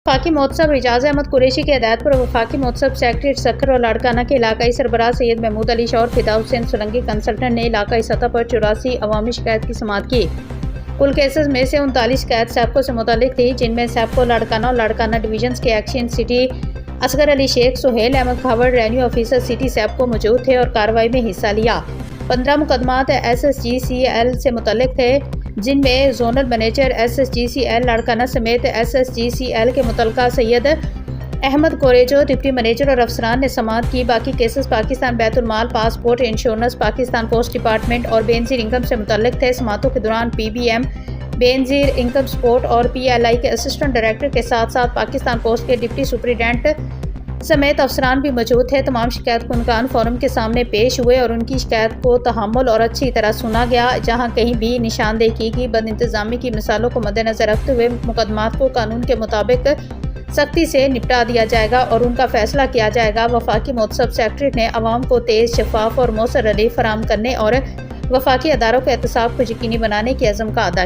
وفاقی مہتسب اعجاز احمد قریشی کی ہدایت پر وفاقی مہتسب سیکریٹریٹ سکھر اور لاڑکانہ کے علاقائی سربراہ سید محمود علی شاہ اور فدا حسین سولنگی کنسلٹنٹ نے علاقائی سطح پر 84 عوامی شکایت کی سماعت کی۔ کل کیسز میں سے 39 شکایت سیپکو سے متعلق تھی، جن میں سیپکو لاڑکانہ اور لاڑکانہ ڈویژنز کے action city Asghar Ali Shaikh, Sohail Ahmed Khawar, revenue officer city SEPCO موجود تھے اور کارروائی میں حصہ لیا۔ 15 مقدمات SSGCL سے متعلق تھے، جن میں زونل مینیجر SSGCL لاڑکانہ سمیت SSGCL کے متعلقہ سید احمد کوریجو، ڈپٹی مینیجر اور افسران نے سماعت کی۔ باقی کیسز پاکستان بیت المال، passport, insurance, Pakistan post department اور بے نظیر انکم سے متعلق تھے۔ سماعتوں کے دوران PBM، بے نظیر انکم سپورٹ اور PLI کے اسسٹنٹ ڈائریکٹر کے ساتھ ساتھ پاکستان پوسٹ کے ڈپٹی سپرنٹینڈنٹ سمیت افسران بھی موجود تھے۔ تمام شکایت کنندگان فورم کے سامنے پیش ہوئے اور ان کی شکایت کو تحمل اور اچھی طرح سنا گیا۔ جہاں کہیں بھی نشاندہی کی گئی بد انتظامی کی مثالوں کو مد نظر رکھتے ہوئے مقدمات کو قانون کے مطابق سختی سے نپٹا دیا جائے گا اور ان کا فیصلہ کیا جائے گا۔ وفاقی مہتسب سیکریٹریٹ نے عوام کو تیز، شفاف اور مؤثر ریلیف فراہم کرنے اور وفاقی اداروں کے احتساب کو یقینی بنانے کی عزم کا اعادہ